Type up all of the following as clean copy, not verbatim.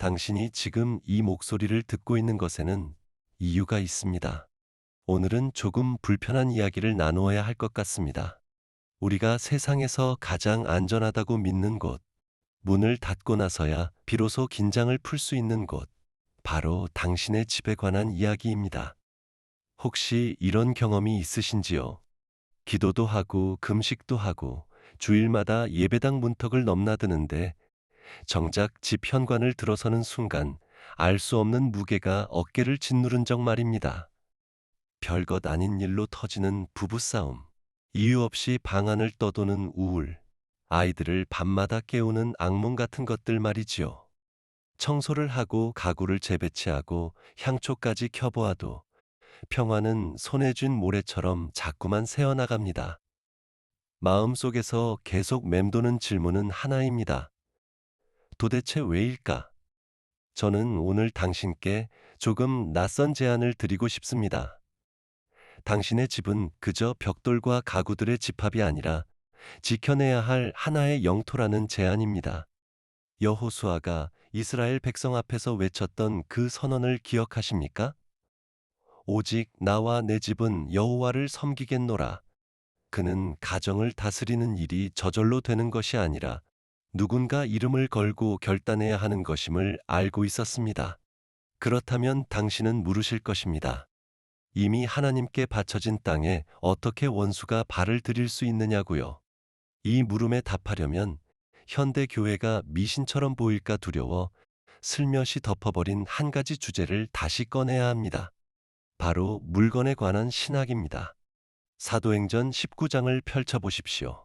당신이 지금 이 목소리를 듣고 있는 것에는 이유가 있습니다. 오늘은 조금 불편한 이야기를 나누어야 할 것 같습니다. 우리가 세상에서 가장 안전하다고 믿는 곳, 문을 닫고 나서야 비로소 긴장을 풀 수 있는 곳, 바로 당신의 집에 관한 이야기입니다. 혹시 이런 경험이 있으신지요? 기도도 하고 금식도 하고 주일마다 예배당 문턱을 넘나드는데 정작 집 현관을 들어서는 순간 알 수 없는 무게가 어깨를 짓누른 적 말입니다. 별것 아닌 일로 터지는 부부싸움, 이유 없이 방 안을 떠도는 우울, 아이들을 밤마다 깨우는 악몽 같은 것들 말이지요. 청소를 하고 가구를 재배치하고 향초까지 켜보아도 평화는 손에 쥔 모래처럼 자꾸만 새어나갑니다. 마음속에서 계속 맴도는 질문은 하나입니다. 도대체 왜일까? 저는 오늘 당신께 조금 낯선 제안을 드리고 싶습니다. 당신의 집은 그저 벽돌과 가구들의 집합이 아니라 지켜내야 할 하나의 영토라는 제안입니다. 여호수아가 이스라엘 백성 앞에서 외쳤던 그 선언을 기억하십니까? 오직 나와 내 집은 여호와를 섬기겠노라. 그는 가정을 다스리는 일이 저절로 되는 것이 아니라 누군가 이름을 걸고 결단해야 하는 것임을 알고 있었습니다. 그렇다면 당신은 물으실 것입니다. 이미 하나님께 바쳐진 땅에 어떻게 원수가 발을 들일 수 있느냐고요. 이 물음에 답하려면 현대 교회가 미신처럼 보일까 두려워 슬며시 덮어버린 한 가지 주제를 다시 꺼내야 합니다. 바로 물건에 관한 신학입니다. 사도행전 19장을 펼쳐보십시오.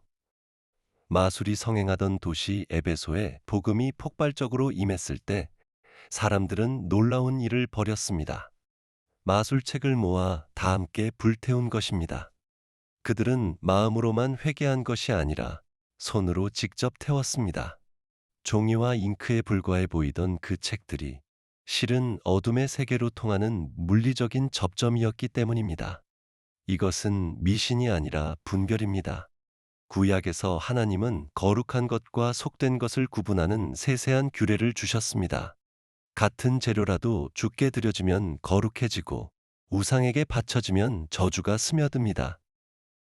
마술이 성행하던 도시 에베소에 복음이 폭발적으로 임했을 때 사람들은 놀라운 일을 벌였습니다. 마술책을 모아 다 함께 불태운 것입니다. 그들은 마음으로만 회개한 것이 아니라 손으로 직접 태웠습니다. 종이와 잉크에 불과해 보이던 그 책들이 실은 어둠의 세계로 통하는 물리적인 접점이었기 때문입니다. 이것은 미신이 아니라 분별입니다. 구약에서 하나님은 거룩한 것과 속된 것을 구분하는 세세한 규례를 주셨습니다. 같은 재료라도 주께 드려지면 거룩해지고 우상에게 바쳐지면 저주가 스며듭니다.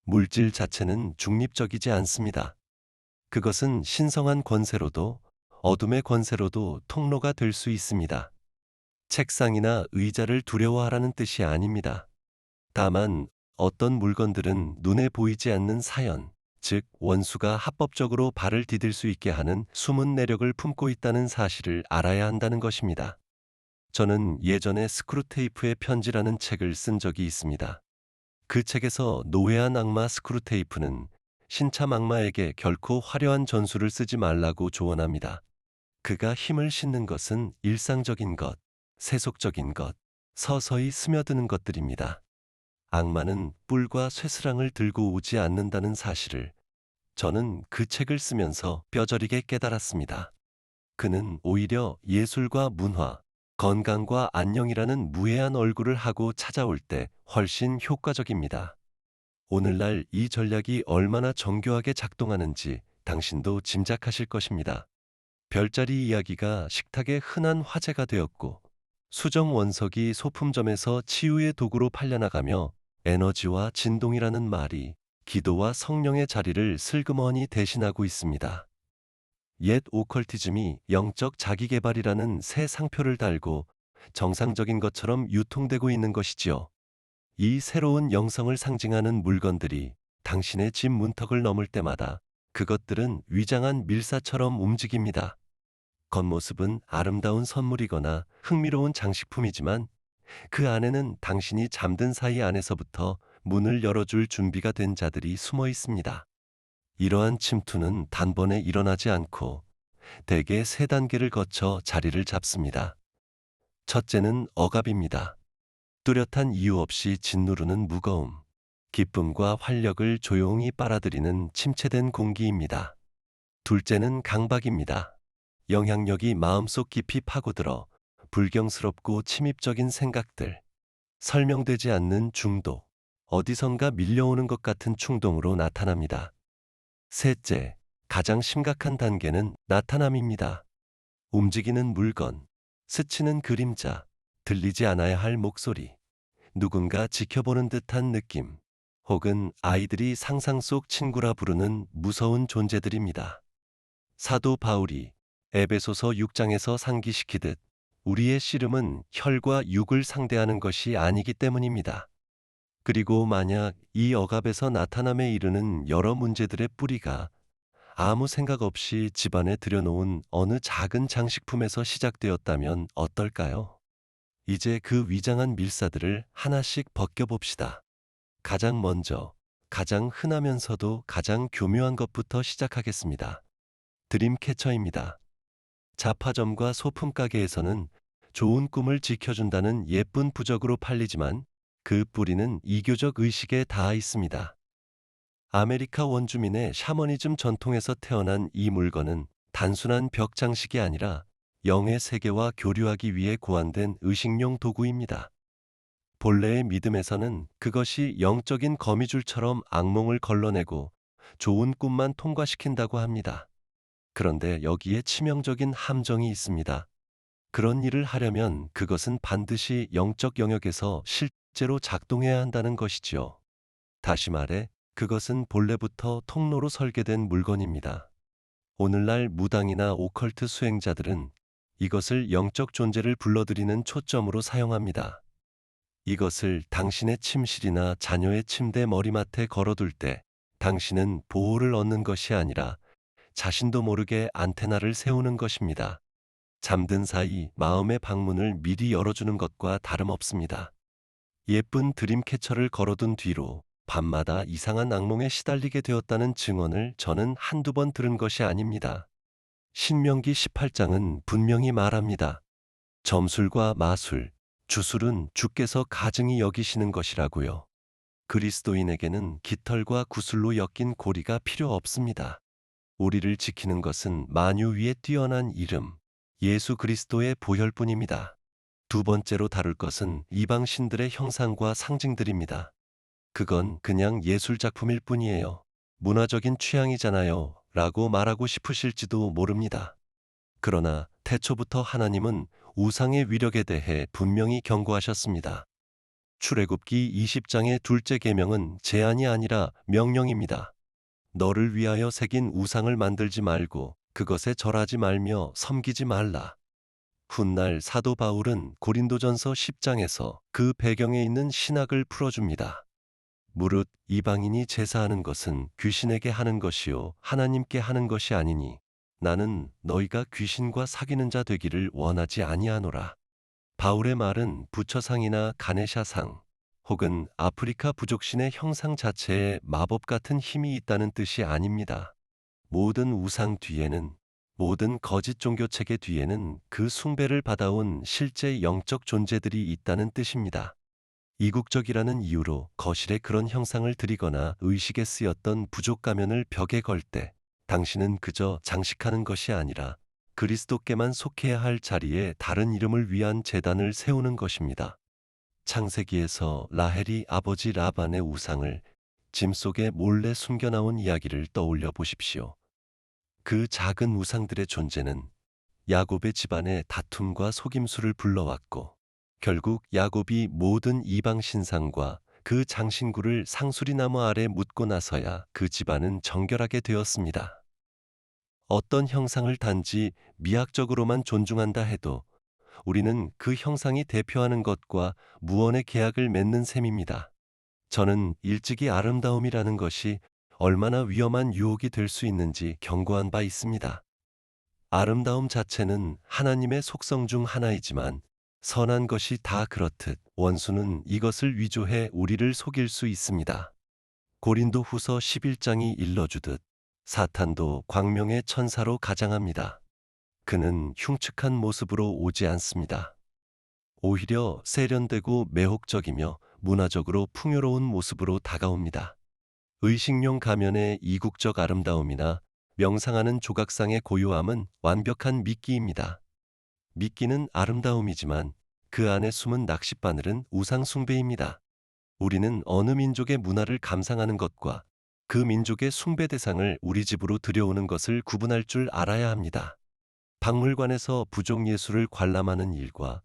물질 자체는 중립적이지 않습니다. 그것은 신성한 권세로도 어둠의 권세로도 통로가 될 수 있습니다. 책상이나 의자를 두려워하라는 뜻이 아닙니다. 다만 어떤 물건들은 눈에 보이지 않는 사연, 즉 원수가 합법적으로 발을 디딜 수 있게 하는 숨은 내력을 품고 있다는 사실을 알아야 한다는 것입니다. 저는 예전에 스크루테이프의 편지라는 책을 쓴 적이 있습니다. 그 책에서 노회한 악마 스크루테이프는 신참 악마에게 결코 화려한 전술을 쓰지 말라고 조언합니다. 그가 힘을 싣는 것은 일상적인 것, 세속적인 것, 서서히 스며드는 것들입니다. 악마는 뿔과 쇠스랑을 들고 오지 않는다는 사실을 저는 그 책을 쓰면서 뼈저리게 깨달았습니다. 그는 오히려 예술과 문화, 건강과 안녕이라는 무해한 얼굴을 하고 찾아올 때 훨씬 효과적입니다. 오늘날 이 전략이 얼마나 정교하게 작동하는지 당신도 짐작하실 것입니다. 별자리 이야기가 식탁의 흔한 화제가 되었고, 수정 원석이 소품점에서 치유의 도구로 팔려나가며 에너지와 진동이라는 말이 기도와 성령의 자리를 슬그머니 대신하고 있습니다. 옛 오컬티즘이 영적 자기계발이라는 새 상표를 달고 정상적인 것처럼 유통되고 있는 것이지요. 이 새로운 영성을 상징하는 물건들이 당신의 집 문턱을 넘을 때마다 그것들은 위장한 밀사처럼 움직입니다. 겉모습은 아름다운 선물이거나 흥미로운 장식품이지만 그 안에는 당신이 잠든 사이 안에서부터 문을 열어줄 준비가 된 자들이 숨어 있습니다. 이러한 침투는 단번에 일어나지 않고 대개 세 단계를 거쳐 자리를 잡습니다. 첫째는 억압입니다. 뚜렷한 이유 없이 짓누르는 무거움, 기쁨과 활력을 조용히 빨아들이는 침체된 공기입니다. 둘째는 강박입니다. 영향력이 마음속 깊이 파고들어 불경스럽고 침입적인 생각들, 설명되지 않는 중독, 어디선가 밀려오는 것 같은 충동으로 나타납니다. 셋째, 가장 심각한 단계는 나타남입니다. 움직이는 물건, 스치는 그림자, 들리지 않아야 할 목소리, 누군가 지켜보는 듯한 느낌, 혹은 아이들이 상상 속 친구라 부르는 무서운 존재들입니다. 사도 바울이 에베소서 6장에서 상기시키듯 우리의 씨름은 혈과 육을 상대하는 것이 아니기 때문입니다. 그리고 만약 이 억압에서 나타남에 이르는 여러 문제들의 뿌리가 아무 생각 없이 집안에 들여놓은 어느 작은 장식품에서 시작되었다면 어떨까요? 이제 그 위장한 밀사들을 하나씩 벗겨봅시다. 가장 먼저, 가장 흔하면서도 가장 교묘한 것부터 시작하겠습니다. 드림캐쳐입니다. 잡화점과 소품가게에서는 좋은 꿈을 지켜준다는 예쁜 부적으로 팔리지만 그 뿌리는 이교적 의식에 닿아 있습니다. 아메리카 원주민의 샤머니즘 전통에서 태어난 이 물건은 단순한 벽 장식이 아니라 영의 세계와 교류하기 위해 고안된 의식용 도구입니다. 본래의 믿음에서는 그것이 영적인 거미줄처럼 악몽을 걸러내고 좋은 꿈만 통과시킨다고 합니다. 그런데 여기에 치명적인 함정이 있습니다. 그런 일을 하려면 그것은 반드시 영적 영역에서 실제로 작동해야 한다는 것이지요. 다시 말해, 그것은 본래부터 통로로 설계된 물건입니다. 오늘날 무당이나 오컬트 수행자들은 이것을 영적 존재를 불러들이는 초점으로 사용합니다. 이것을 당신의 침실이나 자녀의 침대 머리맡에 걸어둘 때 당신은 보호를 얻는 것이 아니라 자신도 모르게 안테나를 세우는 것입니다. 잠든 사이 마음의 방문을 미리 열어주는 것과 다름없습니다. 예쁜 드림캐쳐를 걸어둔 뒤로 밤마다 이상한 악몽에 시달리게 되었다는 증언을 저는 한두 번 들은 것이 아닙니다. 신명기 18장은 분명히 말합니다. 점술과 마술, 주술은 주께서 가증히 여기시는 것이라고요. 그리스도인에게는 깃털과 구슬로 엮인 고리가 필요 없습니다. 우리를 지키는 것은 만유 위에 뛰어난 이름, 예수 그리스도의 보혈뿐입니다. 두 번째로 다룰 것은 이방 신들의 형상과 상징들입니다. 그건 그냥 예술작품일 뿐이에요. 문화적인 취향이잖아요. 라고 말하고 싶으실지도 모릅니다. 그러나 태초부터 하나님은 우상의 위력에 대해 분명히 경고하셨습니다. 출애굽기 20장의 둘째 계명은 제한이 아니라 명령입니다. 너를 위하여 새긴 우상을 만들지 말고 그것에 절하지 말며 섬기지 말라. 훗날 사도 바울은 고린도전서 10장에서 그 배경에 있는 신학을 풀어줍니다. 무릇 이방인이 제사하는 것은 귀신에게 하는 것이요 하나님께 하는 것이 아니니 나는 너희가 귀신과 사귀는 자 되기를 원하지 아니하노라. 바울의 말은 부처상이나 가네샤상 혹은 아프리카 부족신의 형상 자체에 마법 같은 힘이 있다는 뜻이 아닙니다. 모든 우상 뒤에는, 모든 거짓 종교체계 뒤에는 그 숭배를 받아온 실제 영적 존재들이 있다는 뜻입니다. 이국적이라는 이유로 거실에 그런 형상을 드리거나 의식에 쓰였던 부족 가면을 벽에 걸 때 당신은 그저 장식하는 것이 아니라 그리스도께만 속해야 할 자리에 다른 이름을 위한 제단을 세우는 것입니다. 창세기에서 라헬이 아버지 라반의 우상을 짐 속에 몰래 숨겨나온 이야기를 떠올려 보십시오. 그 작은 우상들의 존재는 야곱의 집안에 다툼과 속임수를 불러왔고 결국 야곱이 모든 이방 신상과 그 장신구를 상수리나무 아래 묻고 나서야 그 집안은 정결하게 되었습니다. 어떤 형상을 단지 미학적으로만 존중한다 해도 우리는 그 형상이 대표하는 것과 무언의 계약을 맺는 셈입니다. 저는 일찍이 아름다움이라는 것이 얼마나 위험한 유혹이 될 수 있는지 경고한 바 있습니다. 아름다움 자체는 하나님의 속성 중 하나이지만 선한 것이 다 그렇듯 원수는 이것을 위조해 우리를 속일 수 있습니다. 고린도 후서 11장이 일러주듯 사탄도 광명의 천사로 가장합니다. 그는 흉측한 모습으로 오지 않습니다. 오히려 세련되고 매혹적이며 문화적으로 풍요로운 모습으로 다가옵니다. 의식용 가면의 이국적 아름다움이나 명상하는 조각상의 고요함은 완벽한 미끼입니다. 미끼는 아름다움이지만 그 안에 숨은 낚싯바늘은 우상숭배입니다. 우리는 어느 민족의 문화를 감상하는 것과 그 민족의 숭배 대상을 우리 집으로 들여오는 것을 구분할 줄 알아야 합니다. 박물관에서 부족 예술을 관람하는 일과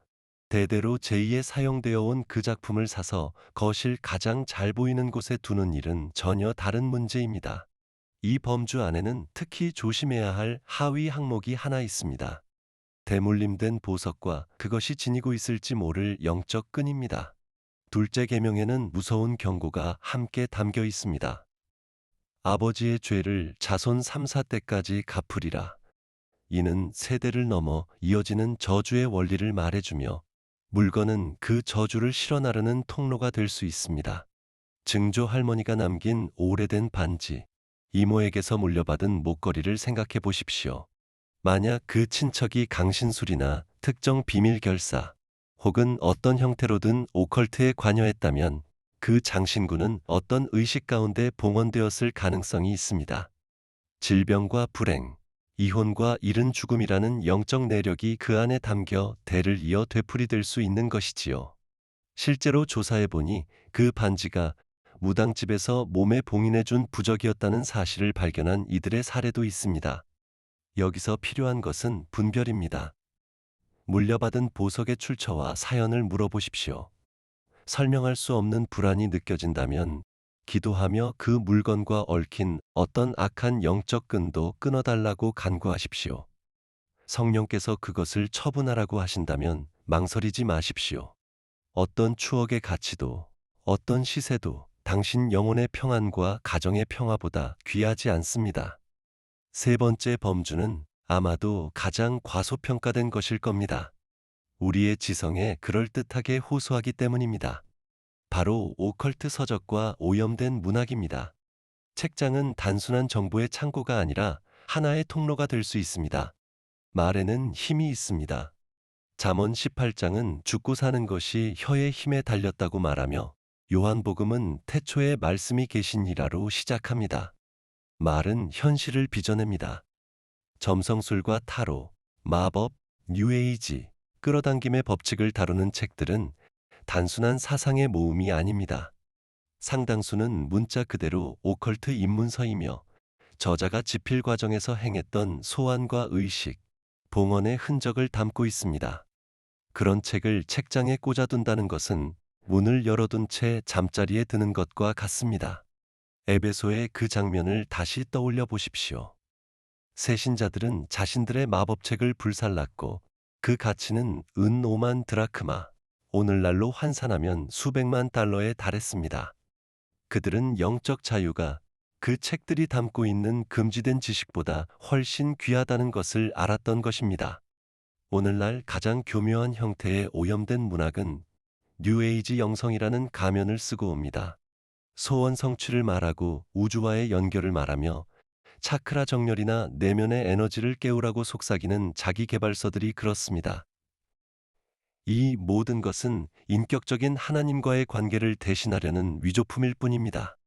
대대로 제2에 사용되어 온 그 작품을 사서 거실 가장 잘 보이는 곳에 두는 일은 전혀 다른 문제입니다. 이 범주 안에는 특히 조심해야 할 하위 항목이 하나 있습니다. 대물림된 보석과 그것이 지니고 있을지 모를 영적 끈입니다. 둘째 계명에는 무서운 경고가 함께 담겨 있습니다. 아버지의 죄를 자손 3, 4대까지 갚으리라. 이는 세대를 넘어 이어지는 저주의 원리를 말해주며 물건은 그 저주를 실어 나르는 통로가 될 수 있습니다. 증조 할머니가 남긴 오래된 반지, 이모에게서 물려받은 목걸이를 생각해 보십시오. 만약 그 친척이 강신술이나 특정 비밀 결사 혹은 어떤 형태로든 오컬트에 관여했다면 그 장신구는 어떤 의식 가운데 봉헌되었을 가능성이 있습니다. 질병과 불행, 이혼과 이른 죽음이라는 영적 내력이 그 안에 담겨 대를 이어 되풀이될 수 있는 것이지요. 실제로 조사해 보니 그 반지가 무당집에서 몸에 봉인해준 부적이었다는 사실을 발견한 이들의 사례도 있습니다. 여기서 필요한 것은 분별입니다. 물려받은 보석의 출처와 사연을 물어보십시오. 설명할 수 없는 불안이 느껴진다면 기도하며 그 물건과 얽힌 어떤 악한 영적 끈도 끊어달라고 간구하십시오. 성령께서 그것을 처분하라고 하신다면 망설이지 마십시오. 어떤 추억의 가치도, 어떤 시세도 당신 영혼의 평안과 가정의 평화보다 귀하지 않습니다. 세 번째 범주는 아마도 가장 과소평가된 것일 겁니다. 우리의 지성에 그럴듯하게 호소하기 때문입니다. 바로 오컬트 서적과 오염된 문학입니다. 책장은 단순한 정보의 창고가 아니라 하나의 통로가 될 수 있습니다. 말에는 힘이 있습니다. 잠언 18장은 죽고 사는 것이 혀의 힘에 달렸다고 말하며 요한복음은 태초에 말씀이 계시니라로 시작합니다. 말은 현실을 빚어냅니다. 점성술과 타로, 마법, 뉴에이지, 끌어당김의 법칙을 다루는 책들은 단순한 사상의 모음이 아닙니다. 상당수는 문자 그대로 오컬트 입문서이며 저자가 집필 과정에서 행했던 소환과 의식, 봉헌의 흔적을 담고 있습니다. 그런 책을 책장에 꽂아둔다는 것은 문을 열어둔 채 잠자리에 드는 것과 같습니다. 에베소의 그 장면을 다시 떠올려 보십시오. 새신자들은 자신들의 마법책을 불살랐고 그 가치는 은 5만 드라크마, 오늘날로 환산하면 수백만 달러에 달했습니다. 그들은 영적 자유가 그 책들이 담고 있는 금지된 지식보다 훨씬 귀하다는 것을 알았던 것입니다. 오늘날 가장 교묘한 형태의 오염된 문학은 뉴에이지 영성이라는 가면을 쓰고 옵니다. 소원 성취를 말하고 우주와의 연결을 말하며 차크라 정렬이나 내면의 에너지를 깨우라고 속삭이는 자기 개발서들이 그렇습니다. 이 모든 것은 인격적인 하나님과의 관계를 대신하려는 위조품일 뿐입니다.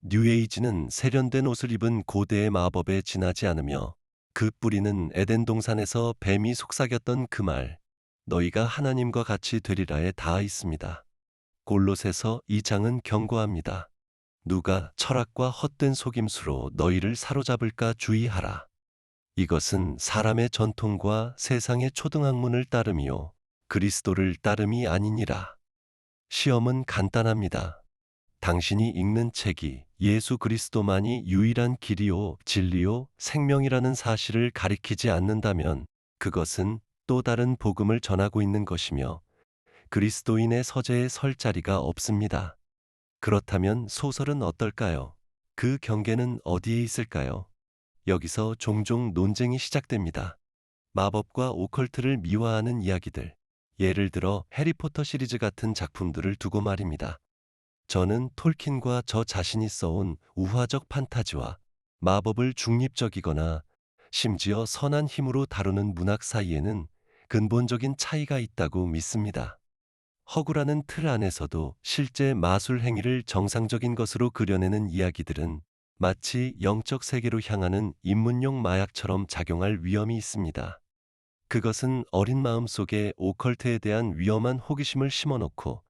뉴에이지는 세련된 옷을 입은 고대의 마법에 지나지 않으며 그 뿌리는 에덴 동산에서 뱀이 속삭였던 그 말, 너희가 하나님과 같이 되리라에 닿아 있습니다. 골로새서 2장은 경고합니다. 누가 철학과 헛된 속임수로 너희를 사로잡을까 주의하라. 이것은 사람의 전통과 세상의 초등학문을 따름이요 그리스도를 따름이 아니니라. 시험은 간단합니다. 당신이 읽는 책이 예수 그리스도만이 유일한 길이요 진리요 생명이라는 사실을 가리키지 않는다면 그것은 또 다른 복음을 전하고 있는 것이며 그리스도인의 서재에 설 자리가 없습니다. 그렇다면 소설은 어떨까요? 그 경계는 어디에 있을까요? 여기서 종종 논쟁이 시작됩니다. 마법과 오컬트를 미화하는 이야기들, 예를 들어 해리포터 시리즈 같은 작품들을 두고 말입니다. 저는 톨킨과 저 자신이 써온 우화적 판타지와 마법을 중립적이거나 심지어 선한 힘으로 다루는 문학 사이에는 근본적인 차이가 있다고 믿습니다. 허구라는 틀 안에서도 실제 마술 행위를 정상적인 것으로 그려내는 이야기들은 마치 영적 세계로 향하는 입문용 마약처럼 작용할 위험이 있습니다. 그것은 어린 마음 속에 오컬트에 대한 위험한 호기심을 심어놓고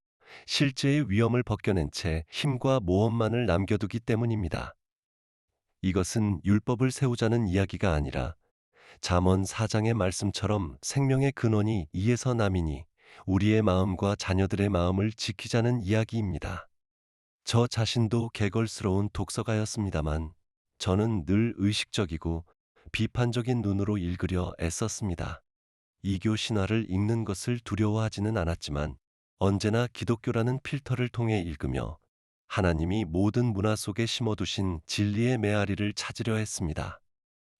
실제의 위험을 벗겨낸 채 힘과 모험만을 남겨두기 때문입니다. 이것은 율법을 세우자는 이야기가 아니라 잠언 4장의 말씀처럼 생명의 근원이 이에서 남이니 우리의 마음과 자녀들의 마음을 지키자는 이야기입니다. 저 자신도 개걸스러운 독서가였습니다만 저는 늘 의식적이고 비판적인 눈으로 읽으려 애썼습니다. 이교 신화를 읽는 것을 두려워하지는 않았지만 언제나 기독교라는 필터를 통해 읽으며 하나님이 모든 문화 속에 심어두신 진리의 메아리를 찾으려 했습니다.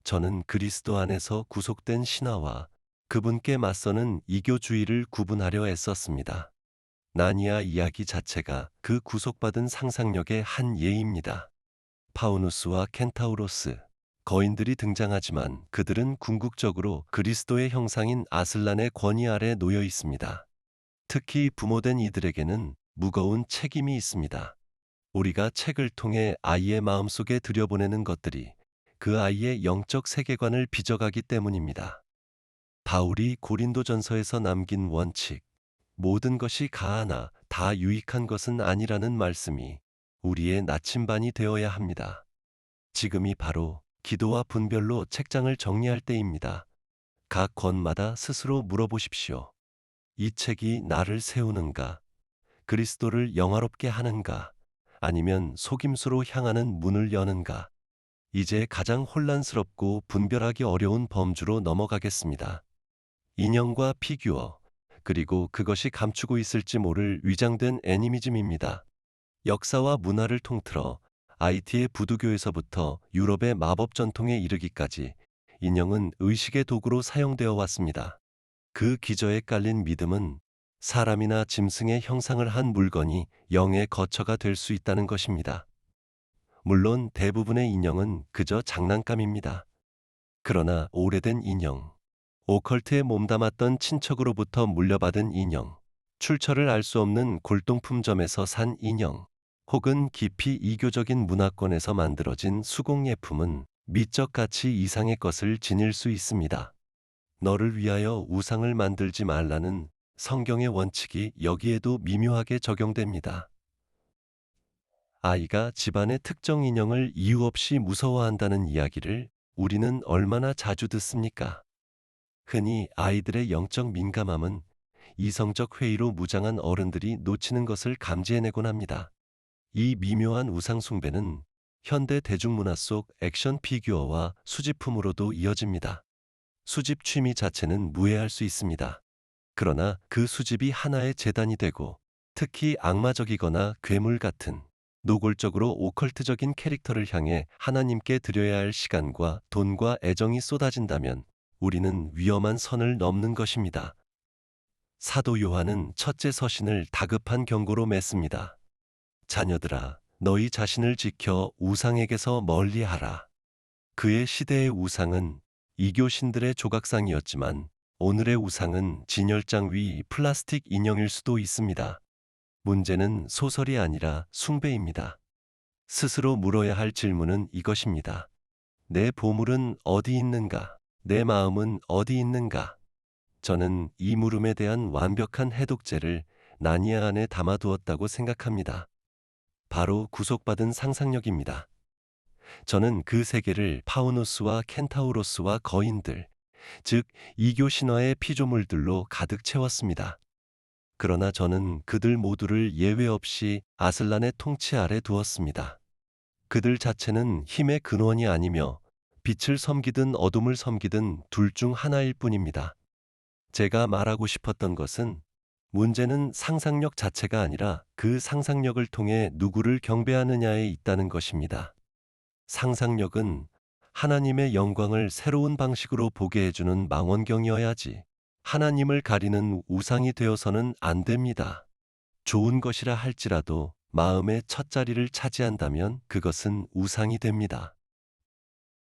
저는 그리스도 안에서 구속된 신화와 그분께 맞서는 이교주의를 구분하려 애썼습니다. 나니아 이야기 자체가 그 구속받은 상상력의 한 예입니다. 파우누스와 켄타우로스, 거인들이 등장하지만 그들은 궁극적으로 그리스도의 형상인 아슬란의 권위 아래 놓여 있습니다. 특히 부모된 이들에게는 무거운 책임이 있습니다. 우리가 책을 통해 아이의 마음속에 들여보내는 것들이 그 아이의 영적 세계관을 빚어가기 때문입니다. 바울이 고린도전서에서 남긴 원칙, 모든 것이 가하나 다 유익한 것은 아니라는 말씀이 우리의 나침반이 되어야 합니다. 지금이 바로 기도와 분별로 책장을 정리할 때입니다. 각 권마다 스스로 물어보십시오. 이 책이 나를 세우는가? 그리스도를 영화롭게 하는가? 아니면 속임수로 향하는 문을 여는가? 이제 가장 혼란스럽고 분별하기 어려운 범주로 넘어가겠습니다. 인형과 피규어, 그리고 그것이 감추고 있을지 모를 위장된 애니미즘입니다. 역사와 문화를 통틀어 IT의 부두교에서부터 유럽의 마법 전통에 이르기까지 인형은 의식의 도구로 사용되어 왔습니다. 그 기저에 깔린 믿음은 사람이나 짐승의 형상을 한 물건이 영의 거처가 될 수 있다는 것입니다. 물론 대부분의 인형은 그저 장난감입니다. 그러나 오래된 인형, 오컬트에 몸담았던 친척으로부터 물려받은 인형, 출처를 알 수 없는 골동품점에서 산 인형, 혹은 깊이 이교적인 문화권에서 만들어진 수공예품은 미적 가치 이상의 것을 지닐 수 있습니다. 너를 위하여 우상을 만들지 말라는 성경의 원칙이 여기에도 미묘하게 적용됩니다. 아이가 집안의 특정 인형을 이유 없이 무서워한다는 이야기를 우리는 얼마나 자주 듣습니까? 흔히 아이들의 영적 민감함은 이성적 회의로 무장한 어른들이 놓치는 것을 감지해내곤 합니다. 이 미묘한 우상 숭배는 현대 대중문화 속 액션 피규어와 수집품으로도 이어집니다. 수집 취미 자체는 무해할 수 있습니다. 그러나 그 수집이 하나의 재단이 되고 특히 악마적이거나 괴물 같은 노골적으로 오컬트적인 캐릭터를 향해 하나님께 드려야 할 시간과 돈과 애정이 쏟아진다면 우리는 위험한 선을 넘는 것입니다. 사도 요한은 첫째 서신을 다급한 경고로 맺습니다. 자녀들아, 너희 자신을 지켜 우상에게서 멀리하라. 그의 시대의 우상은 이교신들의 조각상이었지만 오늘의 우상은 진열장 위 플라스틱 인형일 수도 있습니다. 문제는 소설이 아니라 숭배입니다. 스스로 물어야 할 질문은 이것입니다. 내 보물은 어디 있는가? 내 마음은 어디 있는가? 저는 이 물음에 대한 완벽한 해독제를 나니아 안에 담아두었다고 생각합니다. 바로 구속받은 상상력입니다. 저는 그 세계를 파우누스와 켄타우로스와 거인들, 즉 이교 신화의 피조물들로 가득 채웠습니다. 그러나 저는 그들 모두를 예외 없이 아슬란의 통치 아래 두었습니다. 그들 자체는 힘의 근원이 아니며 빛을 섬기든 어둠을 섬기든 둘 중 하나일 뿐입니다. 제가 말하고 싶었던 것은 문제는 상상력 자체가 아니라 그 상상력을 통해 누구를 경배하느냐에 있다는 것입니다. 상상력은 하나님의 영광을 새로운 방식으로 보게 해주는 망원경이어야지 하나님을 가리는 우상이 되어서는 안 됩니다. 좋은 것이라 할지라도 마음의 첫 자리를 차지한다면 그것은 우상이 됩니다.